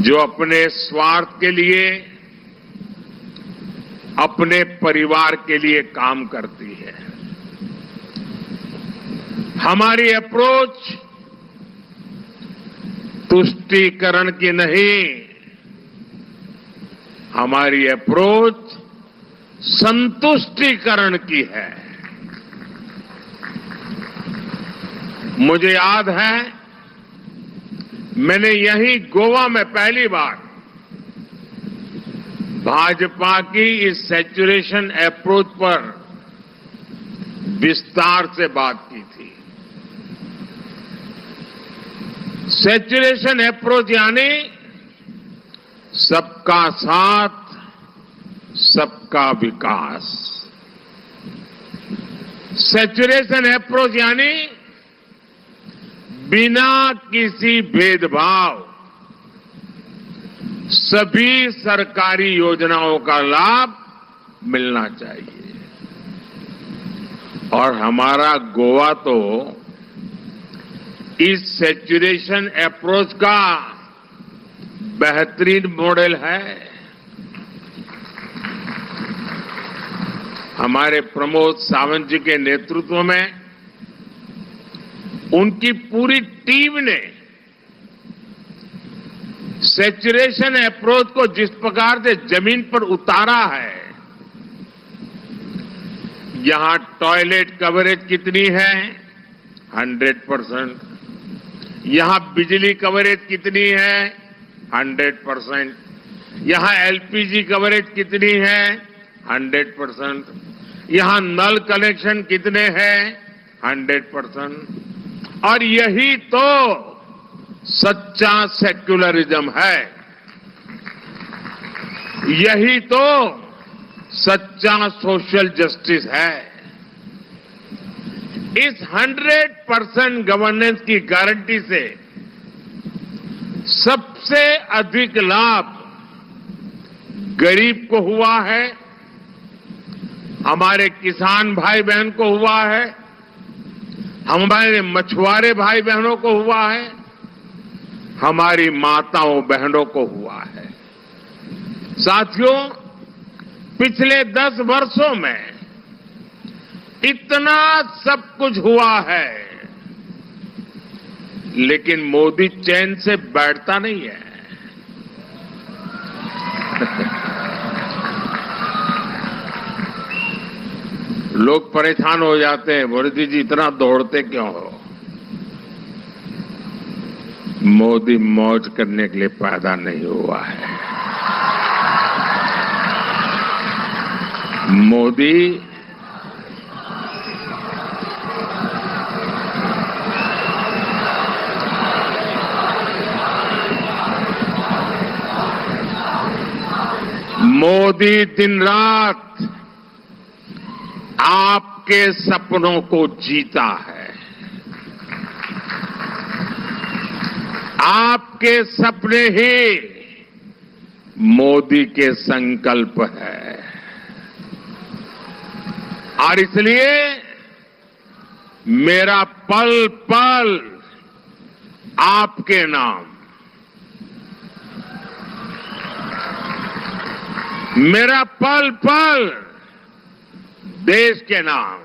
जो अपने स्वार्थ के लिए, अपने परिवार के लिए काम करती है। हमारी अप्रोच तुष्टीकरण की नहीं, हमारी अप्रोच संतुष्टीकरण की है। मुझे याद है, मैंने यही गोवा में पहली बार भाजपा की इस सैचुरेशन अप्रोच पर विस्तार से बात की थी। सैचुरेशन अप्रोच यानी सबका साथ, सबका विकास। सैचुरेशन अप्रोच यानी बिना किसी भेदभाव सभी सरकारी योजनाओं का लाभ मिलना चाहिए। और हमारा गोवा तो इस सैचुरेशन अप्रोच का बेहतरीन मॉडल है। हमारे प्रमोद सावंत जी के नेतृत्व में उनकी पूरी टीम ने सैचुरेशन अप्रोच को जिस प्रकार से जमीन पर उतारा है, यहां टॉयलेट कवरेज कितनी है? 100%। यहां बिजली कवरेज कितनी है? 100%। यहां एलपीजी कवरेज कितनी है? 100%। यहां नल कनेक्शन कितने हैं? 100%। और यही तो सच्चा सेक्युलरिज्म है, यही तो सच्चा सोशल जस्टिस है। इस 100% गवर्नेंस की गारंटी से सबसे अधिक लाभ गरीब को हुआ है, हमारे किसान भाई बहन को हुआ है, हमारे मछुआरे भाई बहनों को हुआ है, हमारी माताओं बहनों को हुआ है। साथियों, पिछले 10 वर्षों में इतना सब कुछ हुआ है, लेकिन मोदी चैन से बैठता नहीं है। लोग परेशान हो जाते हैं, मोदी जी इतना दौड़ते क्यों हो? मोदी मौज करने के लिए पैदा नहीं हुआ है। मोदी दिन रात आपके सपनों को जीता है। आपके सपने ही मोदी के संकल्प है। और इसलिए मेरा पल पल आपके नाम, मेरा पल पल देश के नाम।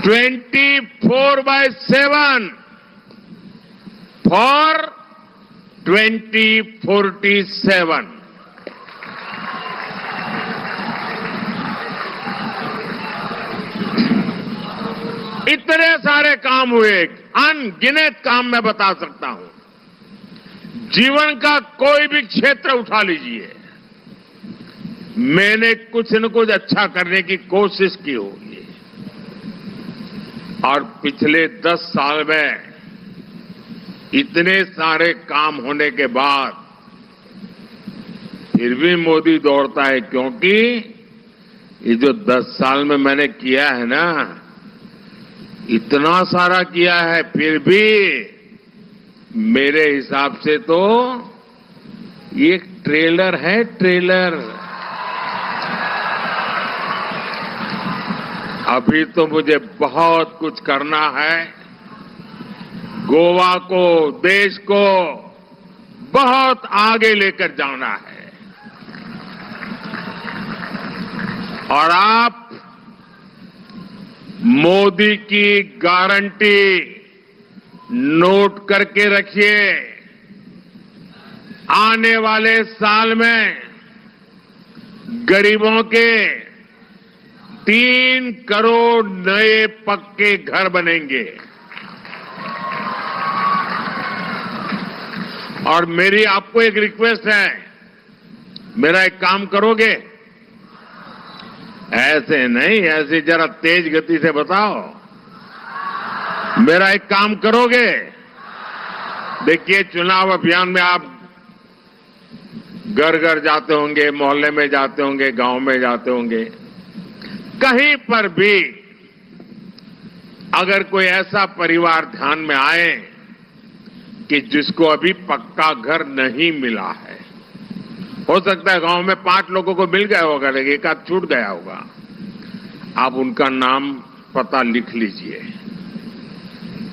24/7 फॉर 2047। इतने सारे काम हुए, अनगिनत काम मैं बता सकता हूं। जीवन का कोई भी क्षेत्र उठा लीजिए, मैंने कुछ न कुछ अच्छा करने की कोशिश की होगी। और पिछले 10 साल में इतने सारे काम होने के बाद फिर भी मोदी दौड़ता है, क्योंकि ये जो 10 साल में मैंने किया है ना, इतना सारा किया है, फिर भी मेरे हिसाब से तो ये ट्रेलर है, ट्रेलर। अभी तो मुझे बहुत कुछ करना है। गोवा को, देश को बहुत आगे लेकर जाना है। और आप मोदी की गारंटी नोट करके रखिए। आने वाले साल में गरीबों के 3 करोड़ नए पक्के घर बनेंगे। और मेरी आपको एक रिक्वेस्ट है, मेरा एक काम करोगे? ऐसे नहीं, ऐसे जरा तेज गति से बताओ। मेरा एक काम करोगे? देखिए, चुनाव अभियान में आप घर घर जाते होंगे, मोहल्ले में जाते होंगे, गांव में जाते होंगे। कहीं पर भी अगर कोई ऐसा परिवार ध्यान में आए कि जिसको अभी पक्का घर नहीं मिला है, हो सकता है गांव में 5 लोगों को मिल गया होगा, लेकिन एक आध छूट गया होगा, आप उनका नाम पता लिख लीजिए,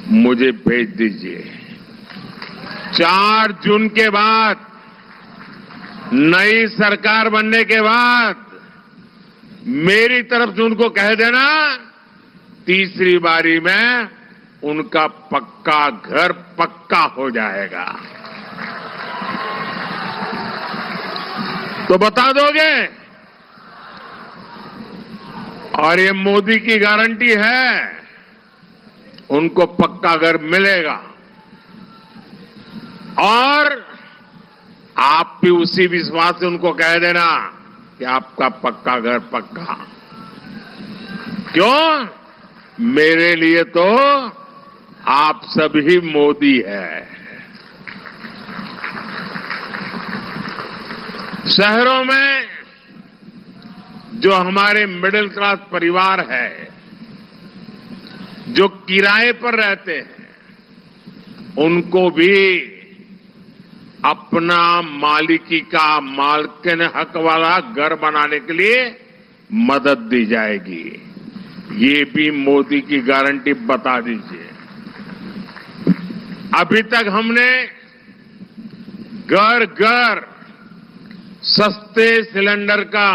मुझे भेज दीजिए। 4 जून के बाद, नई सरकार बनने के बाद मेरी तरफ से उनको कह देना, तीसरी बारी में उनका पक्का घर पक्का हो जाएगा। तो बता दोगे? और ये मोदी की गारंटी है, उनको पक्का घर मिलेगा। और आप भी उसी विश्वास से उनको कह देना कि आपका पक्का घर पक्का। क्यों? मेरे लिए तो आप सभी मोदी है। शहरों में जो हमारे मिडिल क्लास परिवार है, जो किराए पर रहते हैं, उनको भी अपना मालिकी का, मालकिन हक वाला घर बनाने के लिए मदद दी जाएगी। ये भी मोदी की गारंटी बता दीजिए। अभी तक हमने घर घर सस्ते सिलेंडर का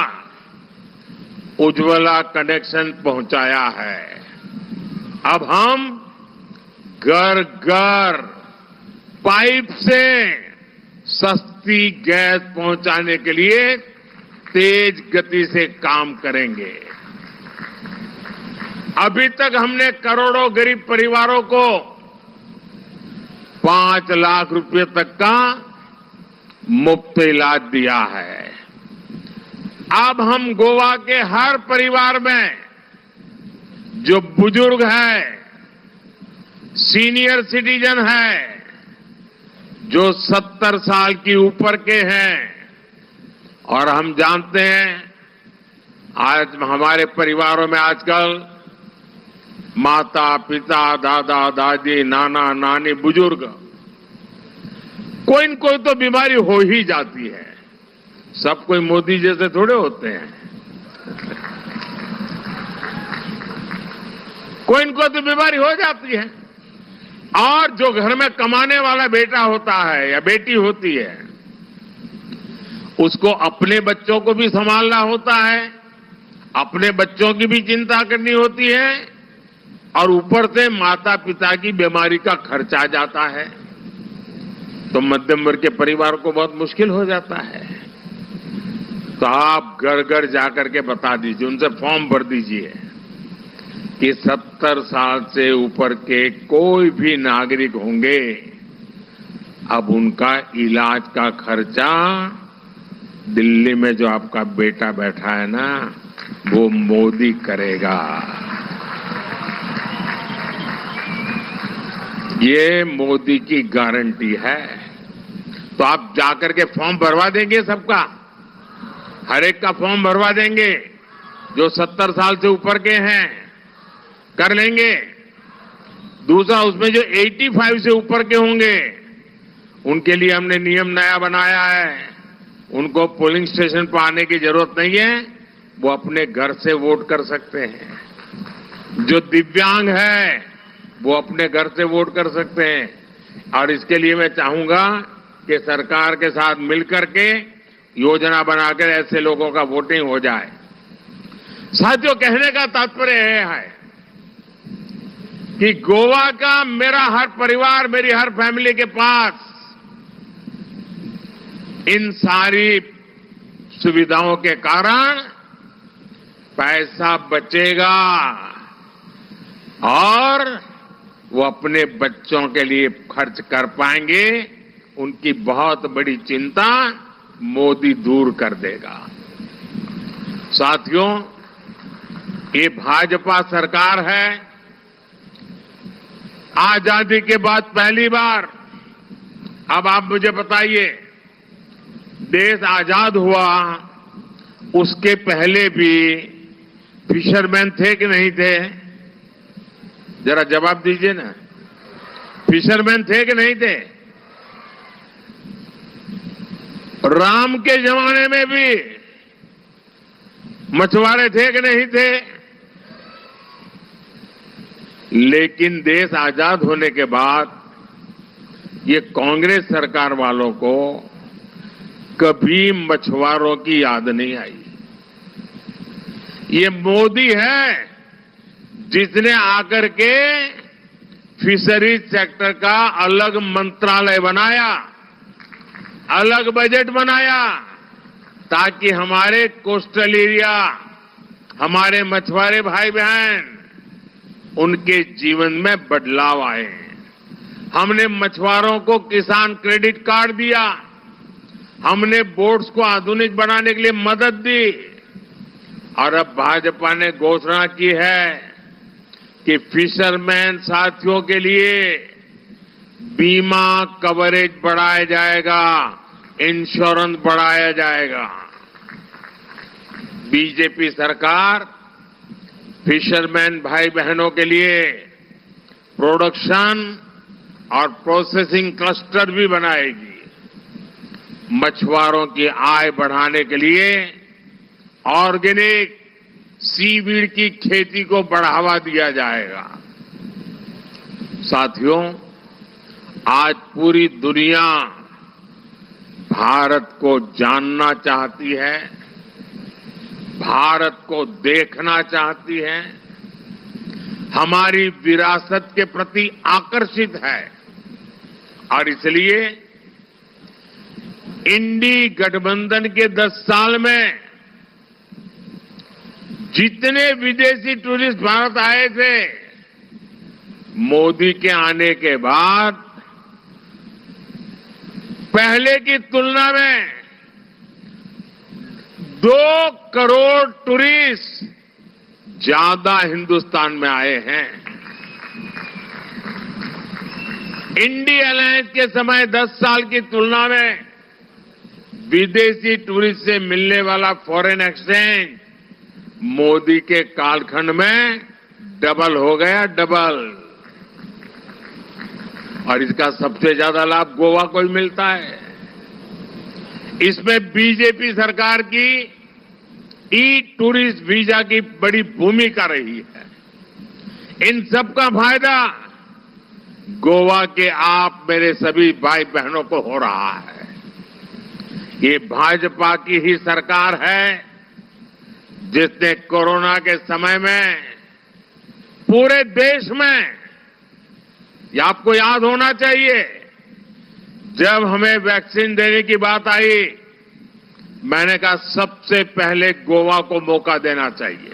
उज्ज्वला कनेक्शन पहुंचाया है। अब हम घर घर पाइप से सस्ती गैस पहुंचाने के लिए तेज गति से काम करेंगे। अभी तक हमने करोड़ों गरीब परिवारों को 5 लाख रुपए तक का मुफ्त इलाज दिया है। अब हम गोवा के हर परिवार में जो बुजुर्ग है, सीनियर सिटीजन है, जो 70 साल की ऊपर के हैं, और हम जानते हैं आज हमारे परिवारों में आजकल माता, पिता, दादा, दादी, नाना, नानी, बुजुर्ग, कोई न कोई तो बीमारी हो ही जाती है। सब कोई मोदी जैसे थोड़े होते हैं। कोई न कोई तो बीमारी हो जाती है। और जो घर में कमाने वाला बेटा होता है या बेटी होती है, उसको अपने बच्चों को भी संभालना होता है, अपने बच्चों की भी चिंता करनी होती है, और ऊपर से माता पिता की बीमारी का खर्चा जाता है। तो मध्यम वर्ग के परिवार को बहुत मुश्किल हो जाता है। तो आप घर घर जाकर के बता दीजिए, उनसे फॉर्म भर दीजिए कि 70 साल से ऊपर के कोई भी नागरिक होंगे, अब उनका इलाज का खर्चा दिल्ली में जो आपका बेटा बैठा है ना, वो मोदी करेगा। ये मोदी की गारंटी है। तो आप जाकर के फॉर्म भरवा देंगे सबका, हर एक का फॉर्म भरवा देंगे। जो 70 साल से ऊपर के हैं कर लेंगे। दूसरा, उसमें जो 85 से ऊपर के होंगे उनके लिए हमने नियम नया बनाया है। उनको पोलिंग स्टेशन पर आने की जरूरत नहीं है, वो अपने घर से वोट कर सकते हैं। जो दिव्यांग है वो अपने घर से वोट कर सकते हैं। और इसके लिए मैं चाहूंगा कि सरकार के साथ मिलकर के योजना बनाकर ऐसे लोगों का वोटिंग हो जाए। साथियों, कहने का तात्पर्य यह है कि गोवा का मेरा हर परिवार, मेरी हर फैमिली के पास इन सारी सुविधाओं के कारण पैसा बचेगा और वो अपने बच्चों के लिए खर्च कर पाएंगे। उनकी बहुत बड़ी चिंता मोदी दूर कर देगा। साथियों, ये भाजपा सरकार है। आजादी के बाद पहली बार, अब आप मुझे बताइए, देश आजाद हुआ उसके पहले भी फिशरमैन थे कि नहीं थे? जरा जवाब दीजिए ना। फिशरमैन थे कि नहीं थे? राम के जमाने में भी मछुआरे थे कि नहीं थे? लेकिन देश आजाद होने के बाद ये कांग्रेस सरकार वालों को कभी मछुआरों की याद नहीं आई। ये मोदी है जिसने आकर के फिशरीज सेक्टर का अलग मंत्रालय बनाया, अलग बजट बनाया, ताकि हमारे कोस्टल एरिया, हमारे मछुआरे भाई बहन, उनके जीवन में बदलाव आए। हमने मछुआरों को किसान क्रेडिट कार्ड दिया, हमने बोट्स को आधुनिक बनाने के लिए मदद दी और अब भाजपा ने घोषणा की है कि फिशरमैन साथियों के लिए बीमा कवरेज बढ़ाया जाएगा, इंश्योरेंस बढ़ाया जाएगा। बीजेपी सरकार फिशरमैन भाई बहनों के लिए प्रोडक्शन और प्रोसेसिंग क्लस्टर भी बनाएगी। मछुआरों की आय बढ़ाने के लिए ऑर्गेनिक सीवीड की खेती को बढ़ावा दिया जाएगा। साथियों, आज पूरी दुनिया भारत को जानना चाहती है, भारत को देखना चाहती है, हमारी विरासत के प्रति आकर्षित है और इसलिए इंडी गठबंधन के 10 साल में जितने विदेशी टूरिस्ट भारत आए थे, मोदी के आने के बाद पहले की तुलना में 2 करोड़ टूरिस्ट ज्यादा हिंदुस्तान में आए हैं। इंडी अलायंस के समय 10 साल की तुलना में विदेशी टूरिस्ट से मिलने वाला फॉरेन एक्सचेंज मोदी के कालखंड में डबल हो गया, डबल। और इसका सबसे ज्यादा लाभ गोवा को ही मिलता है। इसमें बीजेपी सरकार की ई टूरिस्ट वीजा की बड़ी भूमिका रही है। इन सबका फायदा गोवा के आप मेरे सभी भाई बहनों को हो रहा है। ये भाजपा की ही सरकार है जिसने कोरोना के समय में पूरे देश में, ये आपको याद होना चाहिए, जब हमें वैक्सीन देने की बात आई, मैंने कहा सबसे पहले गोवा को मौका देना चाहिए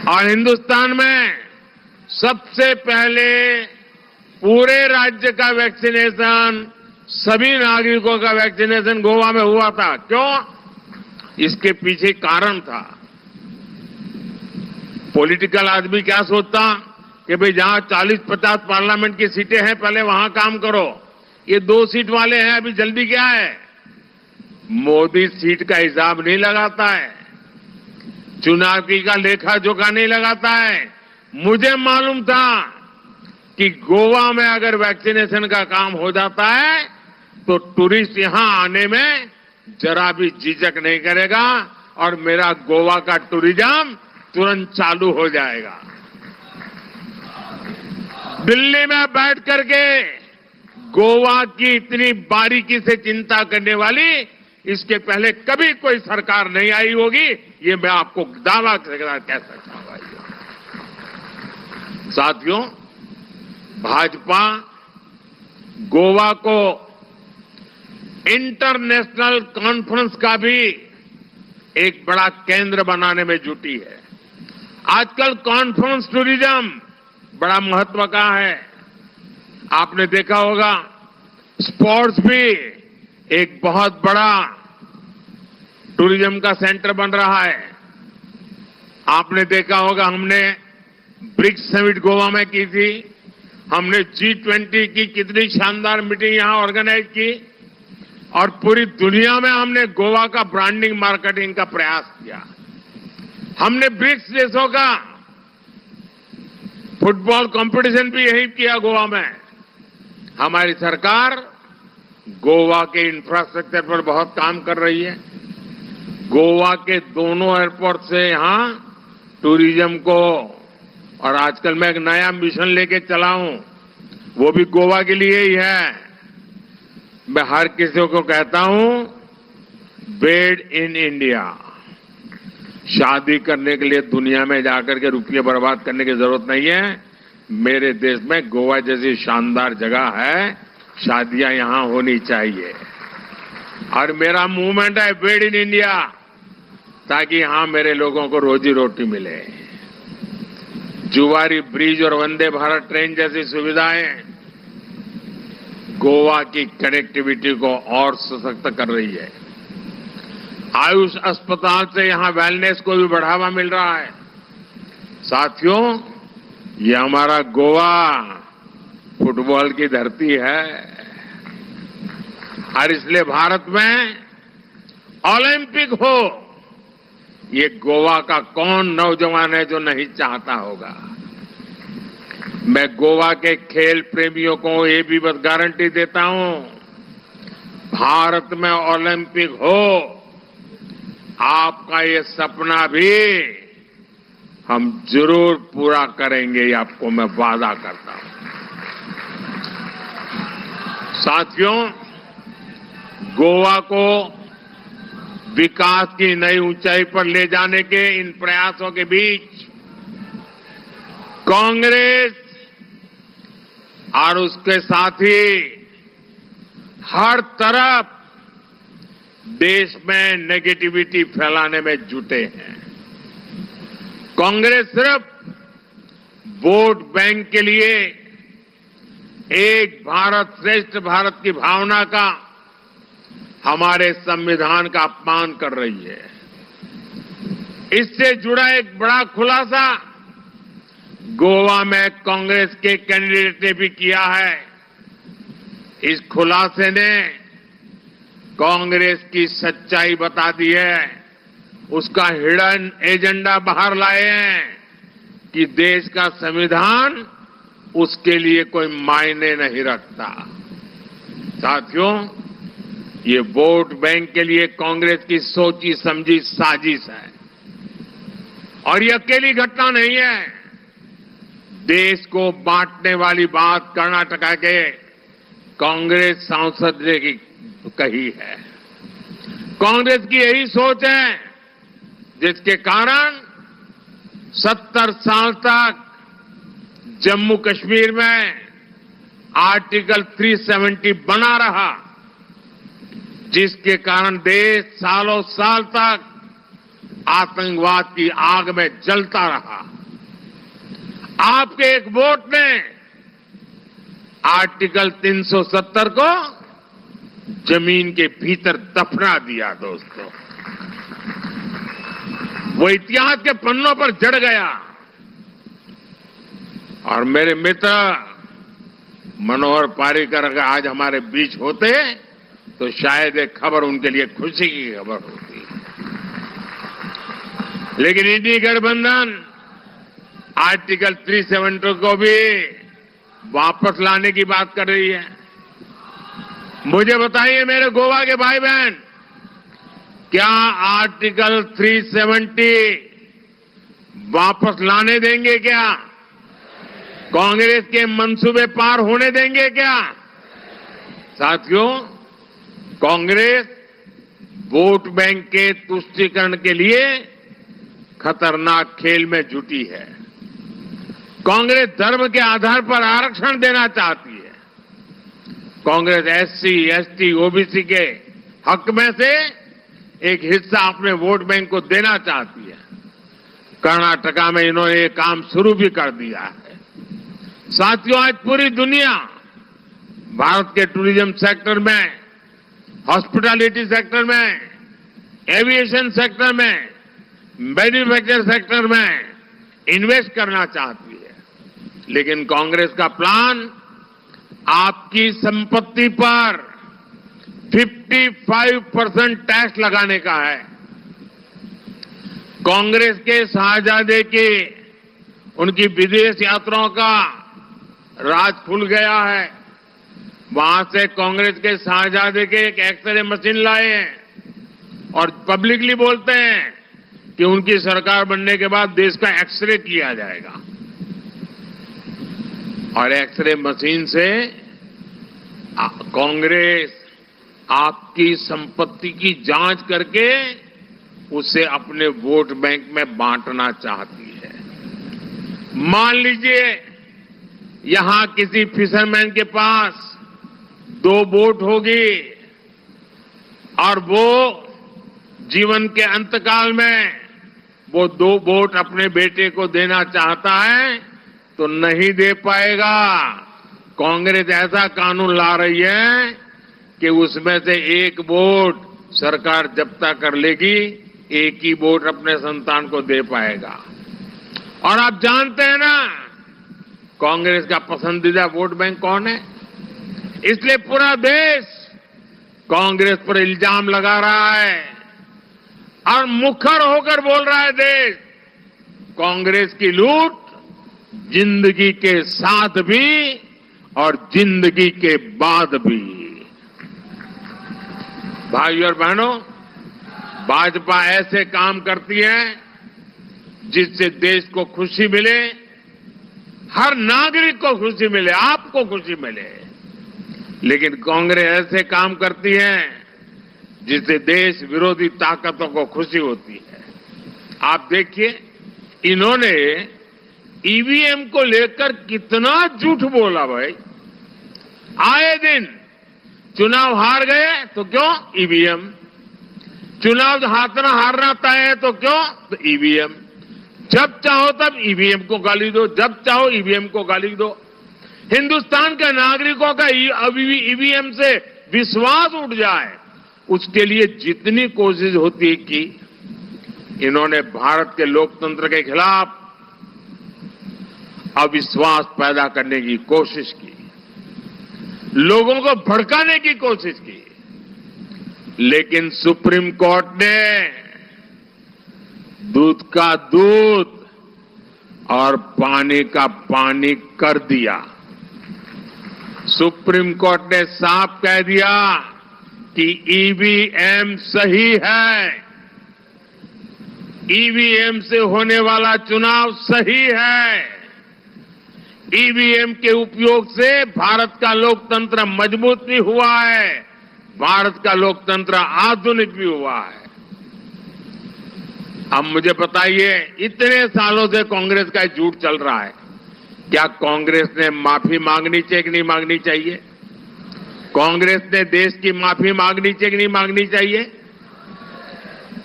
और हिंदुस्तान में सबसे पहले पूरे राज्य का वैक्सीनेशन, सभी नागरिकों का वैक्सीनेशन गोवा में हुआ था। क्यों? इसके पीछे कारण था। पॉलिटिकल आदमी क्या सोचता कि भाई जहां 40-50 पार्लियामेंट की सीटें हैं, पहले वहां काम करो। ये 2 सीट वाले हैं, अभी जल्दी क्या है? मोदी सीट का हिसाब नहीं लगाता है, चुनाव की का लेखा जोखा नहीं लगाता है। मुझे मालूम था कि गोवा में अगर वैक्सीनेशन का काम हो जाता है तो टूरिस्ट यहां आने में जरा भी झिझक नहीं करेगा और मेरा गोवा का टूरिज्म तुरंत चालू हो जाएगा। दिल्ली में बैठ करके गोवा की इतनी बारीकी से चिंता करने वाली इसके पहले कभी कोई सरकार नहीं आई होगी, ये मैं आपको दावा के साथ कह सकता हूं। साथियों, भाजपा गोवा को इंटरनेशनल कॉन्फ्रेंस का भी एक बड़ा केंद्र बनाने में जुटी है। आजकल कॉन्फ्रेंस टूरिज्म बड़ा महत्व का है। आपने देखा होगा स्पोर्ट्स भी एक बहुत बड़ा टूरिज्म का सेंटर बन रहा है। आपने देखा होगा हमने ब्रिक्स समिट गोवा में की थी, हमने G20 की कितनी शानदार मीटिंग यहां ऑर्गेनाइज की और पूरी दुनिया में हमने गोवा का ब्रांडिंग मार्केटिंग का प्रयास किया। हमने ब्रिक्स देशों का फुटबॉल कंपटीशन भी यही किया गोवा में। हमारी सरकार गोवा के इंफ्रास्ट्रक्चर पर बहुत काम कर रही है। गोवा के दोनों एयरपोर्ट से यहां टूरिज्म को, और आजकल मैं एक नया मिशन लेके चला हूं, वो भी गोवा के लिए ही है। मैं हर किसी को कहता हूं, मेड इन इंडिया। शादी करने के लिए दुनिया में जाकर के रुपये बर्बाद करने की जरूरत नहीं है। मेरे देश में गोवा जैसी शानदार जगह है, शादियां यहां होनी चाहिए। और मेरा मूवमेंट है मेड इन इंडिया, ताकि यहां मेरे लोगों को रोजी रोटी मिले। जुवारी ब्रिज और वंदे भारत ट्रेन जैसी सुविधाएं गोवा की कनेक्टिविटी को और सशक्त कर रही है। आयुष अस्पताल से यहां वेलनेस को भी बढ़ावा मिल रहा है। साथियों, ये हमारा गोवा फुटबॉल की धरती है और इसलिए भारत में ओलंपिक हो, ये गोवा का कौन नौजवान है जो नहीं चाहता होगा। मैं गोवा के खेल प्रेमियों को ये भी बस गारंटी देता हूं, भारत में ओलंपिक हो, आपका ये सपना भी हम जरूर पूरा करेंगे, ये आपको मैं वादा करता हूं। साथियों, गोवा को विकास की नई ऊंचाई पर ले जाने के इन प्रयासों के बीच कांग्रेस और उसके साथी हर तरफ देश में नेगेटिविटी फैलाने में जुटे हैं। कांग्रेस सिर्फ वोट बैंक के लिए एक भारत श्रेष्ठ भारत की भावना का, हमारे संविधान का अपमान कर रही है। इससे जुड़ा एक बड़ा खुलासा गोवा में कांग्रेस के कैंडिडेट ने भी किया है। इस खुलासे ने कांग्रेस की सच्चाई बता दी है। उसका हिडन एजेंडा बाहर लाए हैं कि देश का संविधान उसके लिए कोई मायने नहीं रखता। साथियों, ये वोट बैंक के लिए कांग्रेस की सोची समझी साजिश है और ये अकेली घटना नहीं है। देश को बांटने वाली बात कर्नाटका के कांग्रेस सांसद ने कही है। कांग्रेस की यही सोच है जिसके कारण 70 साल तक जम्मू कश्मीर में आर्टिकल 370 बना रहा, जिसके कारण देश सालों साल तक आतंकवाद की आग में जलता रहा। आपके एक वोट ने आर्टिकल 370 को जमीन के भीतर दफना दिया। दोस्तों, वो इतिहास के पन्नों पर जड़ गया। और मेरे मित्र मनोहर पार्रिकर अगर आज हमारे बीच होते तो शायद एक खबर उनके लिए खुशी की खबर होती। लेकिन इंडी गठबंधन आर्टिकल 370 को भी वापस लाने की बात कर रही है। मुझे बताइए मेरे गोवा के भाई बहन, क्या आर्टिकल 370 वापस लाने देंगे क्या? कांग्रेस के मंसूबे पार होने देंगे क्या? साथियों, कांग्रेस वोट बैंक के तुष्टीकरण के लिए खतरनाक खेल में जुटी है। कांग्रेस धर्म के आधार पर आरक्षण देना चाहती है। कांग्रेस एससी, एसटी, ओबीसी के हक में से एक हिस्सा अपने वोट बैंक को देना चाहती है। कर्नाटका में इन्होंने ये काम शुरू भी कर दिया है। साथियों, आज पूरी दुनिया भारत के टूरिज्म सेक्टर में, हॉस्पिटैलिटी सेक्टर में, एविएशन सेक्टर में, मैन्युफैक्चर सेक्टर में इन्वेस्ट करना चाहती है। लेकिन कांग्रेस का प्लान आपकी संपत्ति पर 55% टैक्स लगाने का है। कांग्रेस के शाहजादे की उनकी विदेश यात्राओं का राज खुल गया है। वहां से कांग्रेस के शाहजादे के एक एक्सरे मशीन लाए हैं और पब्लिकली बोलते हैं कि उनकी सरकार बनने के बाद देश का एक्सरे किया जाएगा। और एक्सरे मशीन से कांग्रेस आपकी संपत्ति की जांच करके उसे अपने वोट बैंक में बांटना चाहती है। मान लीजिए यहां किसी फिशरमैन के पास 2 बोट होगी और वो जीवन के अंतकाल में वो 2 बोट अपने बेटे को देना चाहता है तो नहीं दे पाएगा। कांग्रेस ऐसा कानून ला रही है कि उसमें से 1 बोट सरकार जब्ता कर लेगी, 1 ही बोट अपने संतान को दे पाएगा। और आप जानते हैं ना कांग्रेस का पसंदीदा वोट बैंक कौन है? इसलिए पूरा देश कांग्रेस पर इल्जाम लगा रहा है और मुखर होकर बोल रहा है देश, कांग्रेस की लूट जिंदगी के साथ भी और जिंदगी के बाद भी। भाइयों और बहनों, भाजपा ऐसे काम करती है जिससे देश को खुशी मिले, हर नागरिक को खुशी मिले, आपको खुशी मिले। लेकिन कांग्रेस ऐसे काम करती है जिससे देश विरोधी ताकतों को खुशी होती है। आप देखिए, इन्होंने ईवीएम को लेकर कितना झूठ बोला भाई। आए दिन चुनाव हार गए तो क्यों? ईवीएम। चुनाव हारना तय है तो क्यों? तो ईवीएम। जब चाहो तब ईवीएम को गाली दो, जब चाहो ईवीएम को गाली दो। हिंदुस्तान के नागरिकों का ईवीएम से विश्वास उठ जाए, उसके लिए जितनी कोशिश होती है की इन्होंने भारत के लोकतंत्र के खिलाफ अविश्वास पैदा करने की कोशिश की, लोगों को भड़काने की कोशिश की। लेकिन सुप्रीम कोर्ट ने दूध का दूध और पानी का पानी कर दिया। सुप्रीम कोर्ट ने साफ कह दिया कि ईवीएम सही है, ईवीएम से होने वाला चुनाव सही है। ईवीएम के उपयोग से भारत का लोकतंत्र मजबूत भी हुआ है, भारत का लोकतंत्र आधुनिक भी हुआ है। अब मुझे बताइए, इतने सालों से कांग्रेस का झूठ चल रहा है, क्या कांग्रेस ने माफी मांगनी चाहिए कि नहीं मांगनी चाहिए? कांग्रेस ने देश की माफी मांगनी चाहिए कि नहीं मांगनी चाहिए?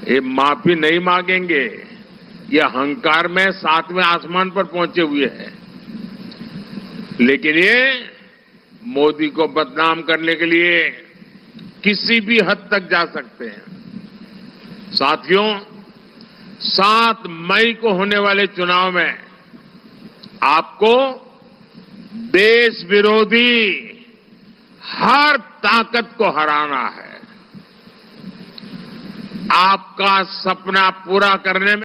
ये माफी नहीं मांगेंगे, ये अहंकार में 7वें आसमान पर पहुंचे हुए हैं। लेकिन ये मोदी को बदनाम करने के लिए किसी भी हद तक जा सकते हैं। साथियों, 7 मई को होने वाले चुनाव में आपको देश विरोधी हर ताकत को हराना है। आपका सपना पूरा करने में